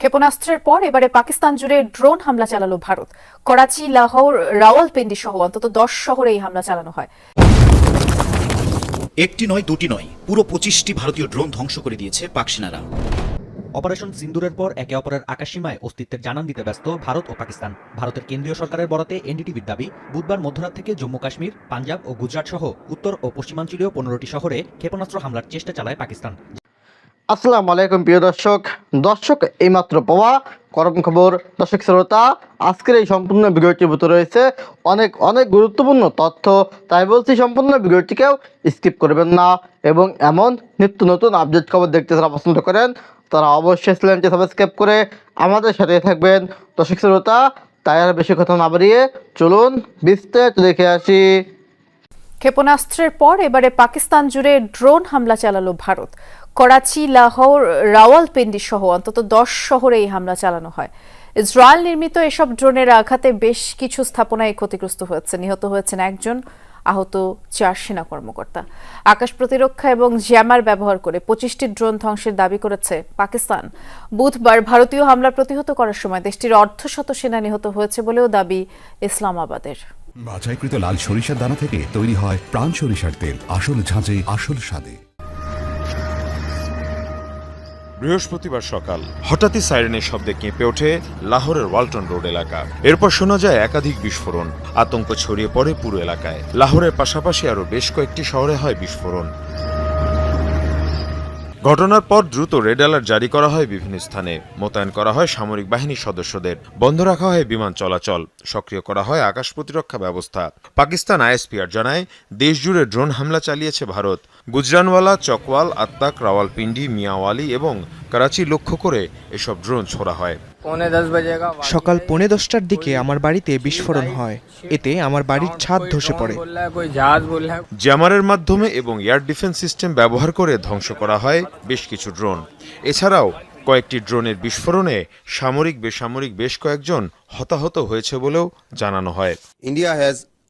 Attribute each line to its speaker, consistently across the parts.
Speaker 1: ক্ষেপণাস্ত্রের পর এবারে পাকিস্তান জুড়ে ড্রোন হামলা চালালো ভারত। করাচি, লাহোর, রাওয়ালপিন্ডি সহ অন্তত 10 শহরে এই হামলা চালানো হয়।
Speaker 2: একটি নয়, দুটি নয়, পুরো 25টি ভারতীয় ড্রোন ধ্বংস করে দিয়েছে পাক সেনারা।
Speaker 3: অপারেশন সিন্দুরের পর একে অপরের আকাশসীমায় অস্তিত্বের জানান দিতে ব্যস্ত ভারত ও পাকিস্তান। ভারতের কেন্দ্রীয় সরকারের বরাতে এনডিটিভির দাবি, বুধবার মধ্যরাত থেকে জম্মু কাশ্মীর, পাঞ্জাব ও গুজরাট সহ উত্তর ও পশ্চিমাঞ্চলীয় 15টি শহরে ক্ষেপণাস্ত্র হামলার চেষ্টা চালায় পাকিস্তান।
Speaker 4: আসসালামু আলাইকুম প্রিয় দর্শক এইমাত্র পাওয়া গরম খবর। দর্শক শ্রোতা, আজকের এই সম্পূর্ণ ভিডিওটির ভিতরে রয়েছে অনেক গুরুত্বপূর্ণ তথ্য, তাই বলছি সম্পূর্ণ ভিডিওটিকেও স্কিপ করবেন না এবং এমন নিত্য নতুন আপডেট খবর দেখতে যারা পছন্দ করেন তারা অবশ্যই চ্যানেলটি সাবস্ক্রাইব করে আমাদের সাথে থাকবেন। দর্শক শ্রোতা, তাই আর বেশি কথা না বাড়িয়ে চলুন বিস্তারিত দেখে আসি।
Speaker 1: ক্ষেপণাস্ত্রের পর এবারে পাকিস্তান জুড়ে ড্রোন হামলা চালালো ভারত। করাচি, লাহোর, রাওয়ালপিন্ডি সহ অন্তত 10 শহরে এই হামলা চালানো হয়। ইসরায়েল নির্মিত এসব ড্রোনের আঘাতে বেশ কিছু স্থাপনায় ক্ষতিগ্রস্ত হয়েছে, নিহত হয়েছেন একজন, আহত 4 সেনা কর্মকর্তা। আকাশ প্রতিরক্ষা এবং জ্যামার ব্যবহার করে 25টি ড্রোন ধ্বংসের দাবি করেছে পাকিস্তান। বুধবার ভারতীয় হামলা প্রতিহত করার সময় দেশটির অর্ধশত সেনা নিহত হয়েছে বলেও দাবি ইসলামাবাদের।
Speaker 5: বাছাইকৃত লাল সরিষার দানা থেকে তৈরি হয় প্রাণ সরিষার তেল, আসল ঝাঁঝে আসল স্বাদে।
Speaker 6: বৃহস্পতিবার সকাল হঠাৎই সাইরেনের শব্দে কেঁপে ওঠে লাহোরের ওয়ালটন রোড এলাকা। এরপর শোনা যায় একাধিক বিস্ফোরণ। আতঙ্ক ছড়িয়ে পড়ে পুরো এলাকায়। লাহোরের পাশাপাশি আরও বেশ কয়েকটি শহরে হয় বিস্ফোরণ। ঘটনার পর দ্রুত রেড অ্যালার্ট জারি করা হয় বিভিন্ন স্থানে। মোতায়েন করা হয় সামরিক বাহিনীর সদস্যদের। বন্ধ রাখা হয় বিমান চলাচল। সক্রিয় করা হয় আকাশ প্রতিরক্ষা ব্যবস্থা। পাকিস্তান আইএসপিআর জানায়, দেশজুড়ে ড্রোন হামলা চালিয়েছে ভারত। গুজরানওয়ালা, চকওয়াল, আত্তাক, রাওয়ালপিন্ডি, মিয়াওয়ালি এবং করাচি লক্ষ্য করে এসব ড্রোন ছোড়া হয়।
Speaker 7: সকাল 10:15টার দিকে আমার বাড়িতে বিস্ফোরণ হয়। এতে আমার বাড়ির ছাদ ধসে পড়ে।
Speaker 6: জ্যামারের মাধ্যমে এবং এয়ার ডিফেন্স সিস্টেম ব্যবহার করে ধ্বংস করা হয় বেশ কিছু ড্রোন। এছাড়াও কয়েকটি ড্রোনের বিস্ফোরণে সামরিক বেসামরিক বেশ কয়েকজন হতাহত হয়েছে বলেও জানানো হয়।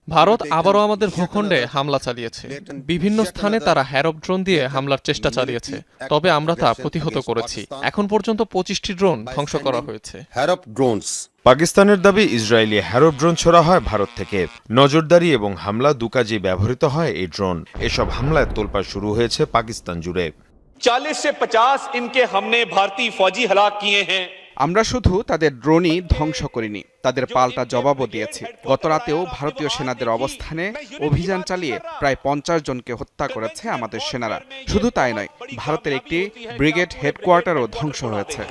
Speaker 8: ভারত আবারও আমাদের ভূখণ্ডে হামলা চালিয়েছে। বিভিন্ন স্থানে তারা হ্যারপ ড্রোন দিয়ে হামলার চেষ্টা চালিয়েছে, তবে আমরা তা প্রতিহত করেছি। এখন পর্যন্ত 25টি ড্রোন ধ্বংস করা হয়েছে।
Speaker 6: পাকিস্তানের দাবি, ইসরায়েলি হ্যারপ ড্রোন ছোড়া হয় ভারত থেকে। নজরদারি এবং হামলা দু কাজেই ব্যবহৃত হয় এই ড্রোন। এসব হামলায় তোলপাড় শুরু হয়েছে পাকিস্তান জুড়ে।
Speaker 9: 40 से 50 इनके हमने भारतीय फौजी हलाक किए हैं।
Speaker 7: আমরা শুধু তাদের ড্রোনই ধ্বংস করিনি, তাদের পাল্টা জবাবও দিয়েছি। গত রাতেও ভারতীয় সেনাদের অবস্থানে অভিযান চালিয়ে প্রায় 50 জনকে হত্যা করেছে আমাদের সেনারা। শুধু তাই নয়, ভারতের একটি ব্রিগেড হেডকোয়ার্টারও ধ্বংস হয়েছে।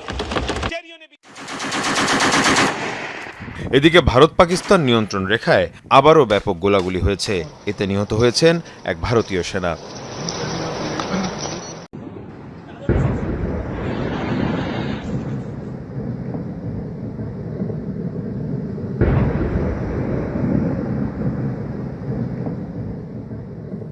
Speaker 6: এদিকে ভারত পাকিস্তান নিয়ন্ত্রণ রেখায় আবারও ব্যাপক গোলাগুলি হয়েছে। এতে নিহত হয়েছেন এক ভারতীয় সেনা।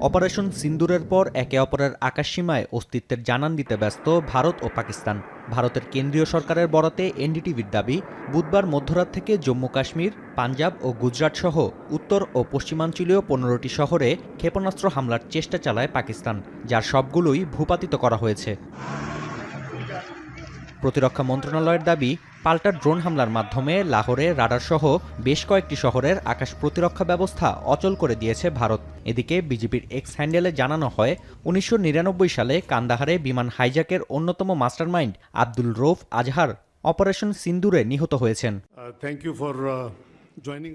Speaker 3: অপারেশন সিন্দুরের পর একে অপরের আকাশসীমায় অস্তিত্বের জানান দিতে ব্যস্ত ভারত ও পাকিস্তান। ভারতের কেন্দ্রীয় সরকারের বরাতে এনডিটিভির দাবি, বুধবার মধ্যরাত থেকে জম্মু কাশ্মীর, পাঞ্জাব ও গুজরাট সহ উত্তর ও পশ্চিমাঞ্চলীয় 15টি শহরে ক্ষেপণাস্ত্র হামলার চেষ্টা চালায় পাকিস্তান, যার সবগুলোই ভূপাতিত করা হয়েছে। প্রতিরক্ষা মন্ত্রণালয়ের দাবি, পাল্টা ড্রোন হামলার মাধ্যমে লাহোরে রাডার সহ বেশ কয়েকটি শহরের আকাশ প্রতিরক্ষা ব্যবস্থা অচল করে দিয়েছে ভারত। এদিকে বিজেপির এক্স হ্যান্ডেলে জানানো হয়, 1999 সালে কান্দাহারে বিমান হাইজ্যাকের অন্যতম মাস্টারমাইন্ড আব্দুল রৌফ আজহার অপারেশন সিন্দুরে নিহত হয়েছেন।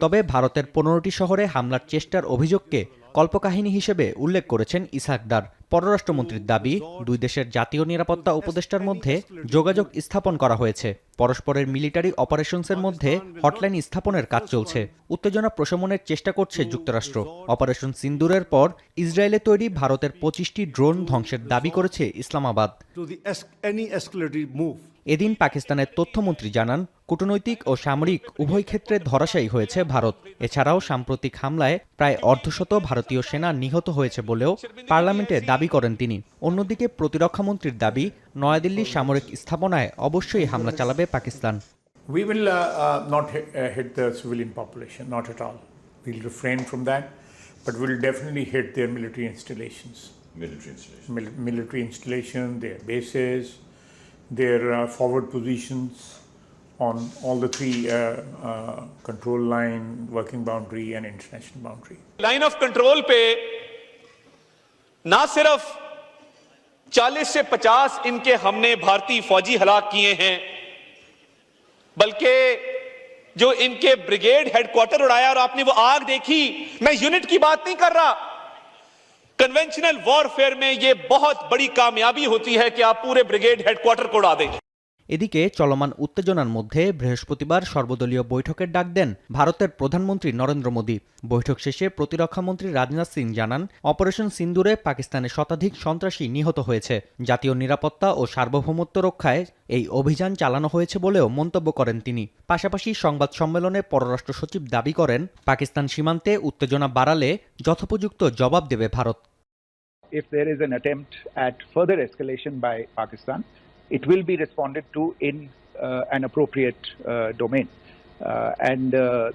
Speaker 3: তবে ভারতের 15টি শহরে হামলার চেষ্টার অভিযোগকে কল্পকাহিনী হিসেবে উল্লেখ করেছেন ইসহাক দার। পররাষ্ট্রমন্ত্রীর দাবি, দুই দেশের জাতীয় নিরাপত্তা উপদেষ্টার মধ্যে যোগাযোগ স্থাপন করা হয়েছে। পরস্পরের মিলিটারি অপারেশনসের মধ্যে হটলাইন স্থাপনের কাজ চলছে। উত্তেজনা প্রশমনের চেষ্টা করছে যুক্তরাষ্ট্র। অপারেশন সিন্দুরের পর ইসরায়েলে তৈরি ভারতের 25টি ড্রোন ধ্বংসের দাবি করেছে ইসলামাবাদ। এদিন পাকিস্তানের তথ্যমন্ত্রী জানান, কূটনৈতিক ও সামরিক উভয় ক্ষেত্রে ধরাশায়ী হয়েছে ভারত। এছাড়াও সাম্প্রতিক হামলায় প্রায় অর্ধশত ভারতীয় সেনা নিহত হয়েছে বলেও পার্লামেন্টে দাবি করেন তিনি। অন্যদিকে প্রতিরক্ষামন্ত্রীর দাবি, নয়াদিল্লির সামরিক স্থাপনায় অবশ্যই হামলা চালাবে Pakistan.
Speaker 10: We will not hit the civilian population, not at all. We'll refrain from that, but we'll definitely hit their military installations. Military installation, their bases, their forward positions, on all the three control line, working boundary, and international boundary.
Speaker 9: Line of control पे ना सिर्फ 40 से 50 इनके हमने भारतीय फौजी हलाक किए हैं, बल्कि जो इनके ब्रिगेड हेडक्वार्टर उड़ाया और आपने वो आग देखी, मैं यूनिट की बात नहीं कर रहा। कन्वेंशनल वॉरफेयर में ये बहुत बड़ी कामयाबी होती है कि आप पूरे ब्रिगेड हेडक्वार्टर को उड़ा दें।
Speaker 3: এদিকে চলমান উত্তেজনার মধ্যে বৃহস্পতিবার সর্বদলীয় বৈঠকের ডাক দেন ভারতের প্রধানমন্ত্রী নরেন্দ্র মোদী। বৈঠক শেষে প্রতিরক্ষামন্ত্রী রাজনাথ সিং জানান, অপারেশন সিন্দুরে পাকিস্তানের শতাধিক সন্ত্রাসী নিহত হয়েছে। জাতীয় নিরাপত্তা ও সার্বভৌমত্ব রক্ষায় এই অভিযান চালানো হয়েছে বলেও মন্তব্য করেন তিনি। পাশাপাশি সংবাদ সম্মেলনে পররাষ্ট্র সচিব দাবি করেন, পাকিস্তান সীমান্তে উত্তেজনা বাড়ালে যথোপযুক্ত জবাব দেবে Bharat.
Speaker 11: If there is an attempt at further escalation by Pakistan, it will be responded to in an appropriate domain, and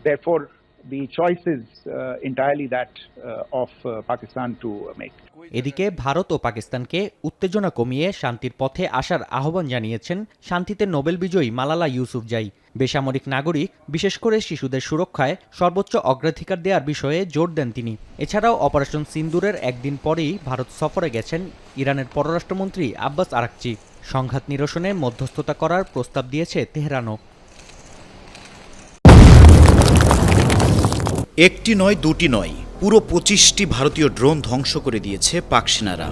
Speaker 11: therefore the choice is entirely that of Pakistan to make.
Speaker 3: এদিকে ভারত ও পাকিস্তানকে উত্তেজনা কমিয়ে শান্তির পথে আসার আহ্বান জানিয়েছেন শান্তিতে নোবেল বিজয়ী মালালা ইউসুফজাই। বেসামরিক নাগরিক, বিশেষ করে শিশুদের সুরক্ষায় সর্বোচ্চ অগ্রাধিকার দেওয়ার বিষয়ে জোর দেন তিনি। এছাড়াও অপারেশন সিন্দুরের একদিন পরেই ভারত সফরে গেছেন ইরানের পররাষ্ট্রমন্ত্রী আব্বাস আরাকচি। সংঘাত নিরসনে মধ্যস্থতা করার প্রস্তাব দিয়েছে তেহরানও।
Speaker 2: একটি নয়, দুটি নয়, পুরো 25টি ভারতীয় ড্রোন ধ্বংস করে দিয়েছে পাক সেনারা।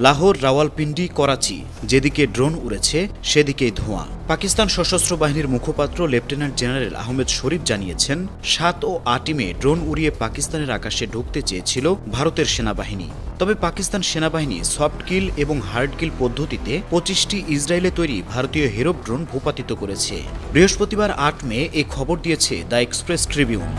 Speaker 2: লাহোর, রাওয়ালপিন্ডি, করাচি, যেদিকে ড্রোন উড়েছে সেদিকেই ধোঁয়া। পাকিস্তান সশস্ত্র বাহিনীর মুখপাত্র লেফটেন্যান্ট জেনারেল আহমেদ শরীফ জানিয়েছেন, 7 ও 8 মে ড্রোন উড়িয়ে পাকিস্তানের আকাশে ঢুকতে চেয়েছিল ভারতের সেনাবাহিনী। তবে পাকিস্তান সেনাবাহিনী সফট কিল এবং হার্ড কিল পদ্ধতিতে 25টি ইসরায়েলে তৈরি ভারতীয় হেরব ড্রোন ভূপাতিত করেছে। বৃহস্পতিবার 8 মে এই খবর দিয়েছে দ্য এক্সপ্রেস ট্রিবিউন।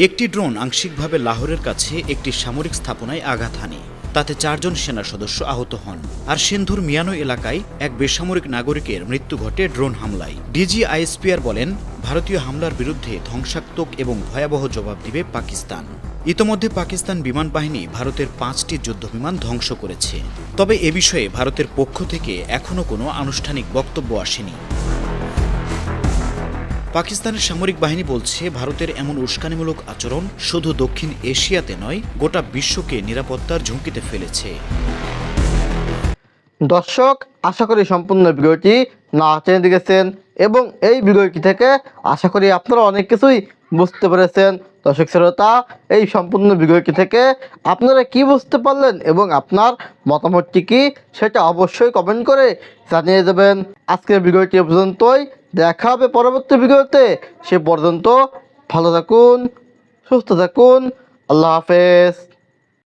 Speaker 2: একটি ড্রোন আংশিকভাবে লাহোরের কাছে একটি সামরিক স্থাপনায় আঘাত হানে। তাতে 4 জন সেনা সদস্য আহত হন। আর সিন্ধুর মিয়ানো এলাকায় এক বেসামরিক নাগরিকের মৃত্যু ঘটে ড্রোন হামলায়। ডিজি আইএসপিআর বলেন, ভারতীয় হামলার বিরুদ্ধে ধ্বংসাত্মক এবং ভয়াবহ জবাব দিবে পাকিস্তান। ইতোমধ্যে পাকিস্তান বিমান বাহিনী ভারতের 5টি যুদ্ধবিমান ধ্বংস করেছে। তবে এ বিষয়ে ভারতের পক্ষ থেকে এখনও কোনো আনুষ্ঠানিক বক্তব্য আসেনি। পাকিস্তানের সামরিক বাহিনী বলছে, ভারতের এমন উস্কানিমূলক আচরণ শুধু দক্ষিণ এশিয়াতে নয়, গোটা বিশ্বকে নিরাপত্তার ঝুঁকিতে ফেলেছে।
Speaker 4: দর্শক, আশা করি সম্পূর্ণ ভিডিওটি না টেনে দেখেছেন এবং এই ভিডিওটি থেকে আশা করি আপনারা অনেক কিছুই বুঝতে পেরেছেন। দর্শক শ্রোতা, এই সম্পূর্ণ ভিডিওটি থেকে আপনারা কি বুঝতে পারলেন এবং আপনার মতামতটি কি সেটা অবশ্যই কমেন্ট করে জানিয়ে দেবেন। আজকের ভিডিওটি পর্যন্তই, দেখা হবে পরবর্তী ভিডিওতে। সে পর্যন্ত ভালো থাকুন, সুস্থ থাকুন, আল্লাহ হাফেজ।